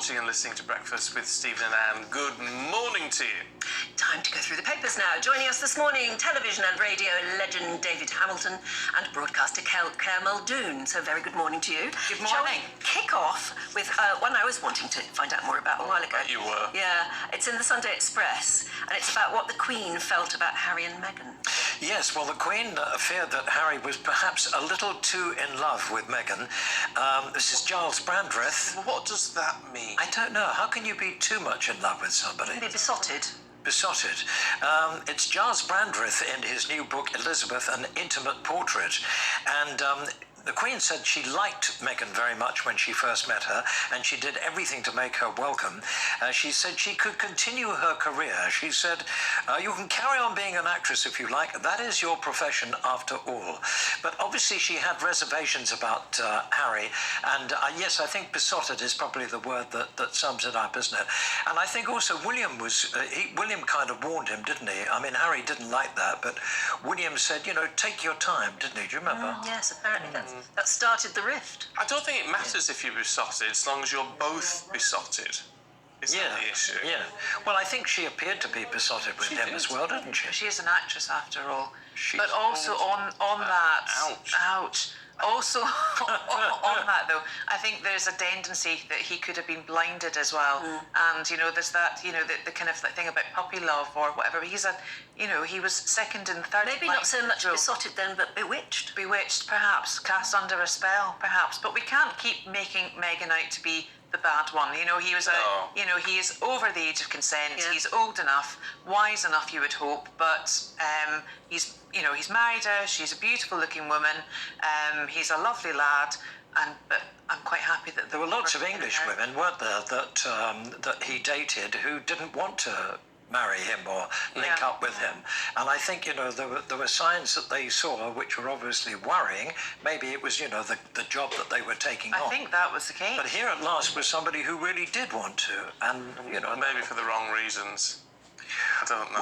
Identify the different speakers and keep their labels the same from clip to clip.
Speaker 1: watching and listening to Breakfast with Stephen and Anne. Good morning to you.
Speaker 2: Time to go through the papers now. Joining us this morning, television and radio legend David Hamilton and broadcaster Claire Muldoon. So very good morning to you.
Speaker 3: Good morning.
Speaker 2: Shall we kick off with one I was wanting to find out more about a while ago.
Speaker 1: You were.
Speaker 2: Yeah, it's in the Sunday Express, and it's about what the Queen felt about Harry and Meghan.
Speaker 4: Yes, well, the Queen feared that Harry was perhaps a little too in love with Meghan. This is Giles Brandreth.
Speaker 1: What does that mean?
Speaker 4: I don't know. How can you be too much in love with somebody?
Speaker 2: Be besotted.
Speaker 4: Besotted. It's Giles Brandreth in his new book, Elizabeth, An Intimate Portrait. And the Queen said she liked Meghan very much when she first met her, and she did everything to make her welcome. She said she could continue her career. She said, you can carry on being an actress if you like. That is your profession after all. But obviously she had reservations about Harry. And yes, I think besotted is probably the word that sums it up, isn't it? And I think also William William kind of warned him, didn't he? I mean, Harry didn't like that, but William said, you know, take your time, didn't he? Do you remember?
Speaker 2: Yes, apparently that started the rift.
Speaker 1: I don't think it matters if you're besotted, as long as you're both besotted. Is that the issue?
Speaker 4: Yeah. Well, I think she appeared to be besotted with him as well, didn't she?
Speaker 3: She is an actress after all.
Speaker 4: She's
Speaker 3: also on that.
Speaker 1: Ouch.
Speaker 3: Also on that though, I think there's a tendency that he could have been blinded as well. And you know, there's that, you know, the kind of thing about puppy love or whatever. He was second and third.
Speaker 2: Maybe not so much besotted then, but bewitched.
Speaker 3: Bewitched, perhaps, cast under a spell, perhaps. But we can't keep making Meghan out to be the bad one. You know, he was he is over the age of consent.
Speaker 2: Yeah.
Speaker 3: He's old enough, wise enough, you would hope, but he's married her. She's a beautiful looking woman. He's a lovely lad, but I'm quite happy that
Speaker 4: There were lots of English women, weren't there, that he dated who didn't want to marry him or link up with him. And I think, you know, there were signs that they saw which were obviously worrying. Maybe it was, you know, the job that they were taking on.
Speaker 3: I think that was the case.
Speaker 4: But here at last was somebody who really did want to, and, you know...
Speaker 1: Maybe for the wrong reasons. I don't know.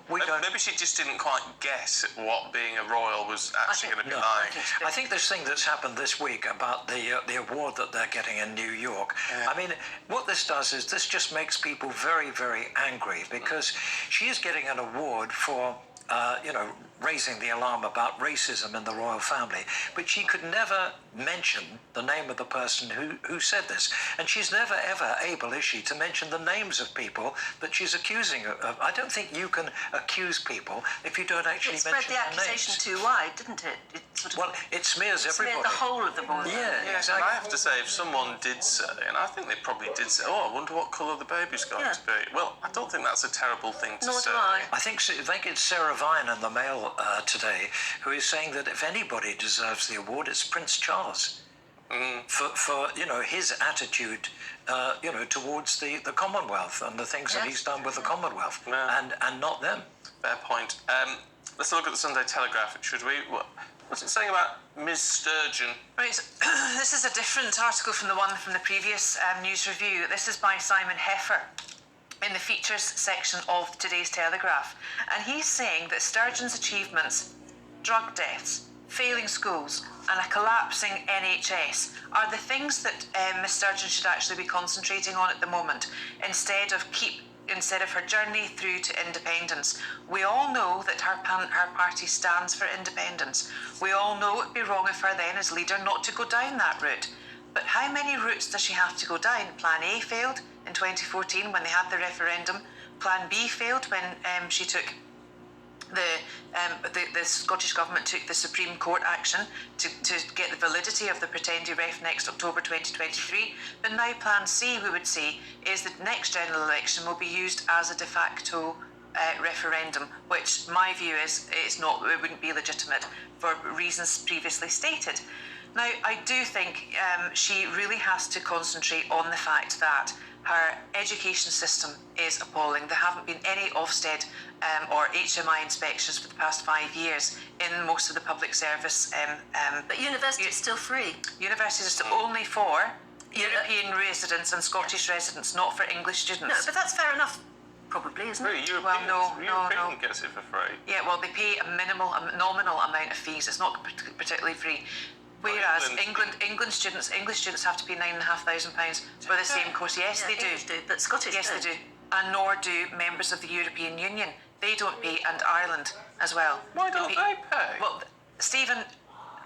Speaker 4: Well,
Speaker 1: maybe she just didn't quite guess what being a royal was actually going to be like.
Speaker 4: I think this thing that's happened this week about the award that they're getting in New York, I mean, what this does is this just makes people very, very angry, because she is getting an award for, you know, raising the alarm about racism in the royal family, but she could never mention the name of the person who said this. And she's never, ever able, is she, to mention the names of people that she's accusing of. I don't think you can accuse people if you don't actually mention their names.
Speaker 2: It spread the accusation too wide, didn't it?
Speaker 4: It smears everybody.
Speaker 2: Smeared the whole of the royal family.
Speaker 4: Yeah, exactly.
Speaker 1: And I have to say, if someone did say, and I think they probably did say, I wonder what colour the baby's going to be. Well, I don't think that's a terrible thing to say.
Speaker 2: Nor do I.
Speaker 4: I think it's Sarah Vine in the Mail today who is saying that if anybody deserves the award, it's Prince Charles for you know, his attitude you know, towards the Commonwealth and the things that he's done with the Commonwealth, and not them.
Speaker 1: Fair point. Let's look at the Sunday Telegraph, should we? What's it saying about Ms. Sturgeon?
Speaker 3: Right, this is a different article from the one from the previous news review. This is by Simon Heffer in the features section of today's Telegraph. And he's saying that Sturgeon's achievements, drug deaths, failing schools and a collapsing NHS are the things that Miss Sturgeon should actually be concentrating on at the moment, instead of her journey through to independence. We all know that her party stands for independence. We all know it'd be wrong of her then as leader not to go down that route. But how many routes does she have to go down? Plan A failed in 2014 when they had the referendum. Plan B failed when she took the Scottish Government took the Supreme Court action to get the validity of the Pretendy ref next October 2023. But now Plan C, we would say, is that next general election will be used as a de facto referendum, which my view is it wouldn't be legitimate for reasons previously stated. Now, I do think she really has to concentrate on the fact that her education system is appalling. There haven't been any Ofsted or HMI inspections for the past 5 years in most of the public service.
Speaker 2: But university is still free.
Speaker 3: Universities are still only for European residents and Scottish residents, not for English students.
Speaker 2: No, but that's fair enough. Probably, isn't it?
Speaker 1: European gets it for free.
Speaker 3: Yeah, well, they pay a nominal amount of fees. It's not particularly free. Whereas
Speaker 1: England.
Speaker 3: English students have to pay £9,500 for the same course. Yes, they do.
Speaker 2: English do, but Scottish
Speaker 3: Yes,
Speaker 2: don't.
Speaker 3: they do. And nor do members of the European Union. They don't pay, and Ireland as well.
Speaker 1: Why don't they pay?
Speaker 3: Well, Stephen,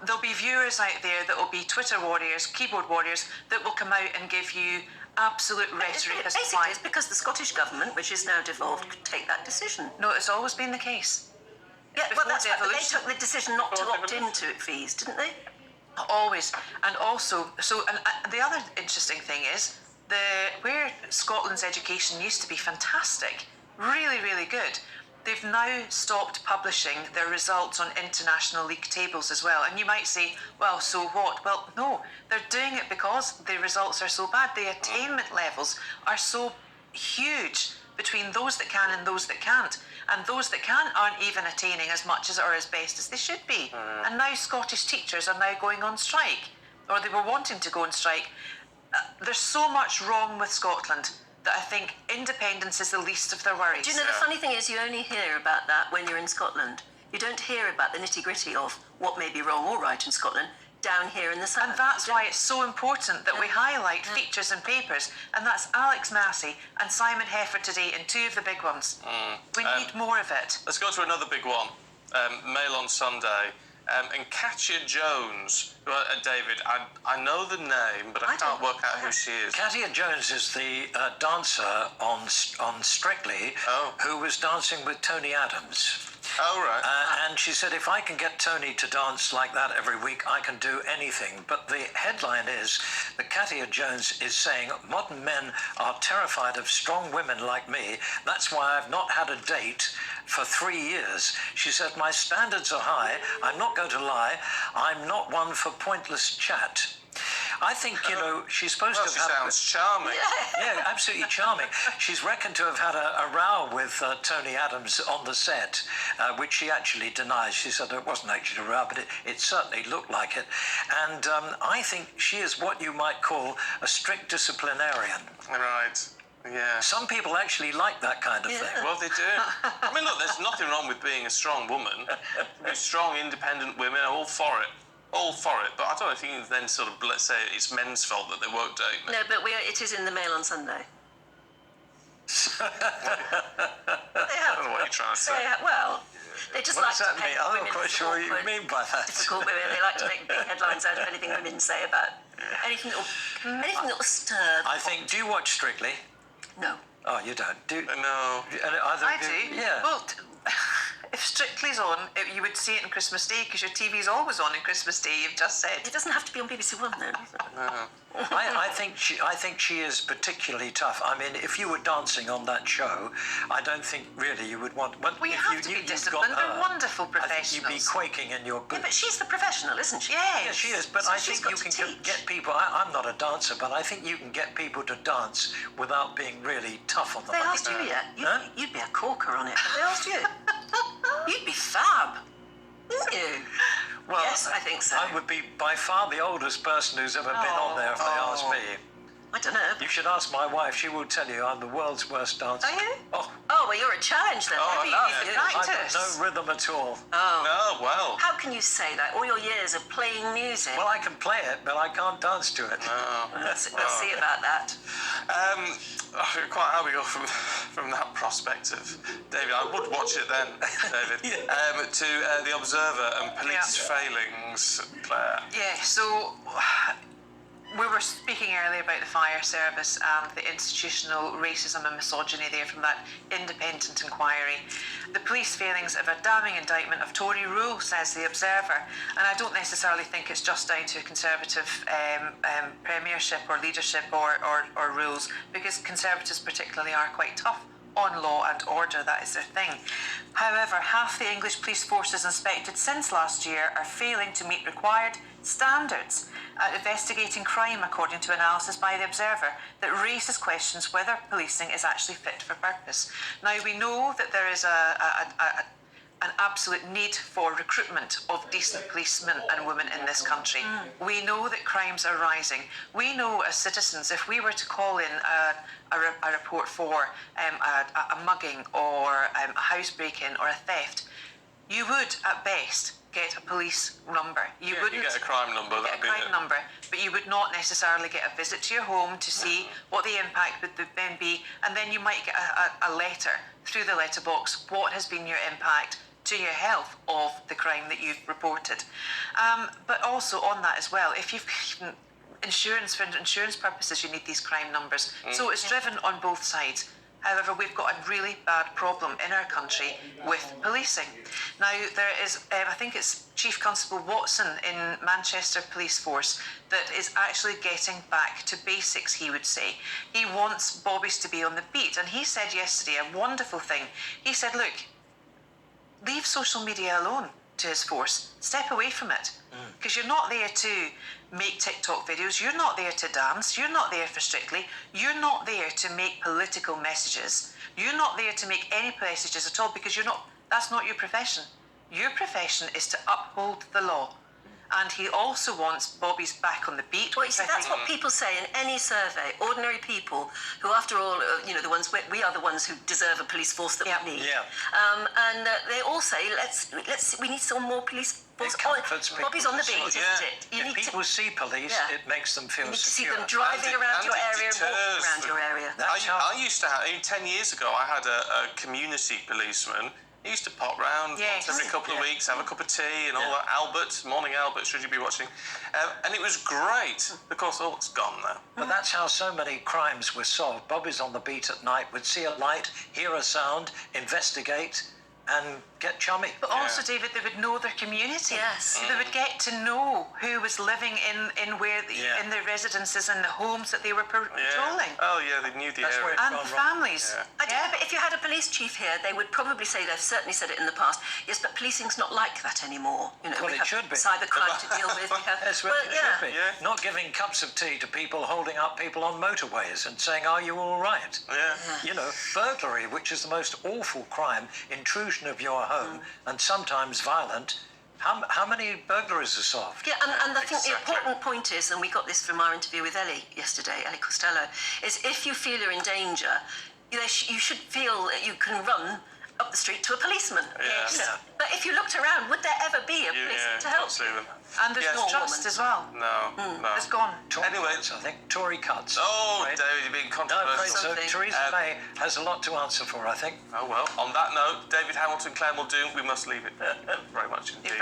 Speaker 3: there'll be viewers out there that will be Twitter warriors, keyboard warriors, that will come out and give you absolute rhetoric as to
Speaker 2: Basically,
Speaker 3: why.
Speaker 2: it's because the Scottish government, which is now devolved, could take that decision.
Speaker 3: No, it's always been the case.
Speaker 2: Yeah,
Speaker 3: Before
Speaker 2: well, that's right, but they
Speaker 3: devolution.
Speaker 2: took the decision not to
Speaker 1: Before
Speaker 2: opt
Speaker 1: devolution.
Speaker 2: into fees, didn't they?
Speaker 3: Always. And also, the other interesting thing is, where Scotland's education used to be fantastic, really, really good, they've now stopped publishing their results on international league tables as well. And you might say, well, so what? Well, no, they're doing it because the results are so bad. The attainment levels are so huge between those that can and those that can't. And those that can aren't even attaining as much as or as best as they should be. And now Scottish teachers are now going on strike, or they were wanting to go on strike. There's so much wrong with Scotland that I think independence is the least of their worries.
Speaker 2: Do you know, the funny thing is you only hear about that when you're in Scotland. You don't hear about the nitty-gritty of what may be wrong or right in Scotland down here in the south.
Speaker 3: And that's why it's so important that we highlight features and papers, and that's Alex Massey and Simon Heffer today in two of the big ones. We need more of it.
Speaker 1: Let's go to another big one. Mail on Sunday. And Katya Jones, David, I know the name, but I can't work out who she is.
Speaker 4: Katya Jones is the dancer on Strictly, who was dancing with Tony Adams.
Speaker 1: Oh, right.
Speaker 4: And she said, if I can get Tony to dance like that every week, I can do anything. But the headline is that Katya Jones is saying, modern men are terrified of strong women like me. That's why I've not had a date for 3 years. She said, my standards are high. I'm not going to lie. I'm not one for pointless chat. I think, she's supposed to have
Speaker 1: She
Speaker 4: had...
Speaker 1: sounds charming.
Speaker 4: Yeah, absolutely charming. She's reckoned to have had a row with Tony Adams on the set, which she actually denies. She said it wasn't actually a row, but it certainly looked like it. And I think she is what you might call a strict disciplinarian.
Speaker 1: Right. Yeah.
Speaker 4: Some people actually like that kind of thing.
Speaker 1: Well, they do. I mean, look, there's nothing wrong with being a strong woman. Be strong, independent women are all for it. All for it. But I don't think you can then sort of, let's say, it's men's fault that they won't date me.
Speaker 2: No, but it is in the Mail on Sunday.
Speaker 1: I don't know what you're trying to say.
Speaker 2: They just
Speaker 4: What
Speaker 2: like
Speaker 4: does that
Speaker 2: to
Speaker 4: mean?
Speaker 2: paint
Speaker 4: I'm
Speaker 2: women
Speaker 4: not quite
Speaker 2: as
Speaker 4: sure what you
Speaker 2: awkward,
Speaker 4: mean by that.
Speaker 2: difficult women. They like to make big headlines out of anything women say about anything that will stir.
Speaker 4: Do you watch Strictly?
Speaker 2: No.
Speaker 4: Oh, you don't?
Speaker 1: No.
Speaker 3: I do.
Speaker 4: Yeah.
Speaker 3: Well, if Strictly's on, you would see it on Christmas Day because your TV's always on Christmas Day. You've just said.
Speaker 2: It doesn't have to be on BBC One, though, does it?
Speaker 1: No.
Speaker 4: I think she is particularly tough. I mean, if you were dancing on that show, I don't think really you would want. Well,
Speaker 3: you
Speaker 4: if
Speaker 3: have to be
Speaker 4: you've got
Speaker 3: disciplined.
Speaker 4: her,
Speaker 3: They're wonderful
Speaker 4: I think you'd be
Speaker 3: professionals.
Speaker 4: quaking in your
Speaker 2: Yeah,
Speaker 4: boots.
Speaker 2: but she's the professional, isn't she?
Speaker 3: Yes.
Speaker 4: Yeah, she is. But
Speaker 2: So
Speaker 4: I
Speaker 2: she's
Speaker 4: think
Speaker 2: got
Speaker 4: you
Speaker 2: to
Speaker 4: can
Speaker 2: teach.
Speaker 4: get people. I'm not a dancer, but I think you can get people to dance without being really tough on them.
Speaker 2: They
Speaker 4: I
Speaker 2: asked
Speaker 4: think-
Speaker 2: you yet?
Speaker 4: Huh?
Speaker 2: You'd be a corker on it. They asked you. You'd be fab, wouldn't you?
Speaker 4: Well,
Speaker 2: Yes, I think so.
Speaker 4: I would be by far the oldest person who's ever been on there if they ask me.
Speaker 2: I don't know.
Speaker 4: You should ask my wife. She will tell you I'm the world's worst dancer.
Speaker 2: Are you?
Speaker 4: Oh,
Speaker 2: Oh, well, you're a challenge then.
Speaker 1: Oh,
Speaker 2: Maybe
Speaker 1: I
Speaker 2: you
Speaker 1: love
Speaker 2: could
Speaker 1: it.
Speaker 4: I've
Speaker 3: practice.
Speaker 4: got no rhythm at all.
Speaker 1: No, well.
Speaker 2: How can you say that? All your years of playing music.
Speaker 4: Well, I can play it, but I can't dance to it.
Speaker 2: Let's see about that.
Speaker 1: Quite how we go from that perspective, David. I would watch it then, David. To The Observer and police failings, Claire.
Speaker 3: Yeah, so we were speaking earlier about the fire service and the institutional racism and misogyny there from that independent inquiry. The police failings of a damning indictment of Tory rule, says the Observer, and I don't necessarily think it's just down to a Conservative premiership or leadership or rules, because Conservatives particularly are quite tough on law and order. That is their thing. However, half the English police forces inspected since last year are failing to meet required standards at investigating crime, according to analysis by the Observer that raises questions whether policing is actually fit for purpose. Now, we know that there is an absolute need for recruitment of decent policemen and women in this country. We know that crimes are rising. We know as citizens, if we were to call in a report for a mugging or a house break-in or a theft, you would, at best, get a police number. You wouldn't
Speaker 1: get a crime number.
Speaker 3: get a crime number, but you would not necessarily get a visit to your home to see what the impact would then be, and then you might get a letter through the letterbox. What has been your impact to your health of the crime that you've reported? But also on that as well, if you've insurance, for insurance purposes, you need these crime numbers. So it's driven on both sides. However, we've got a really bad problem in our country with policing. Now, there is, I think it's Chief Constable Watson in Manchester Police Force that is actually getting back to basics, he would say. He wants bobbies to be on the beat. And he said yesterday a wonderful thing. He said, look, leave social media alone, to his force. Step away from it. Because you're not there to make TikTok videos, you're not there to dance, you're not there for Strictly, you're not there to make political messages, you're not there to make any messages at all, because that's not your profession. Your profession is to uphold the law. And he also wants bobbies back on the beat.
Speaker 2: Well, you see, that's what people say in any survey. Ordinary people who, after all, the ones we are the ones who deserve a police force that we need.
Speaker 4: Yeah.
Speaker 2: And they all say, we need some more police force.
Speaker 4: It comforts people.
Speaker 2: Bobby's on the beat, isn't it?
Speaker 4: If people see police, it makes them feel
Speaker 2: you need to see
Speaker 4: secure.
Speaker 2: them driving around your area, walking around your area.
Speaker 1: I used to have, 10 years ago, I had a community policeman. He used to pop round once every couple of weeks, have a cup of tea and all that. Albert, morning Albert, should you be watching? And it was great. Of course, all it's gone now.
Speaker 4: But that's how so many crimes were solved. Bobby's on the beat at night, would see a light, hear a sound, investigate, and get chummy.
Speaker 3: But also, David, they would know their community.
Speaker 2: Yes.
Speaker 3: They would get to know who was living in the residences and the homes that they were patrolling.
Speaker 1: Oh, yeah, they knew the area.
Speaker 3: And families.
Speaker 1: Yeah.
Speaker 2: I don't know, but if you had a police chief here, they would probably say, they've certainly said it in the past, yes, but policing's not like that anymore.
Speaker 4: Well,
Speaker 2: we
Speaker 4: it
Speaker 2: have
Speaker 4: should be.
Speaker 2: cybercrime to deal with.
Speaker 4: That's what it should be.
Speaker 1: Yeah.
Speaker 4: Not giving cups of tea to people holding up people on motorways and saying, are you all right?
Speaker 1: Yeah.
Speaker 4: Burglary, which is the most awful crime, intrusion of your home, and sometimes violent. How many burglaries are solved?
Speaker 2: Yeah, and I think the important point is, and we got this from our interview with Ellie yesterday, Ellie Costello, is if you feel you're in danger, you should feel that you can run up the street to a policeman.
Speaker 1: Yeah.
Speaker 2: But if you looked around, would there ever be a policeman to help you?
Speaker 3: And there's no trust as well.
Speaker 1: No.
Speaker 3: It's gone.
Speaker 1: Anyway,
Speaker 4: I think Tory cuts.
Speaker 1: Oh,
Speaker 4: right?
Speaker 1: David, you're being
Speaker 4: No, I'm afraid
Speaker 1: controversial.
Speaker 4: so. Theresa May has a lot to answer for, I think.
Speaker 1: Oh, well, on that note, David Hamilton, Claire Muldoon, we must leave it. Very much indeed.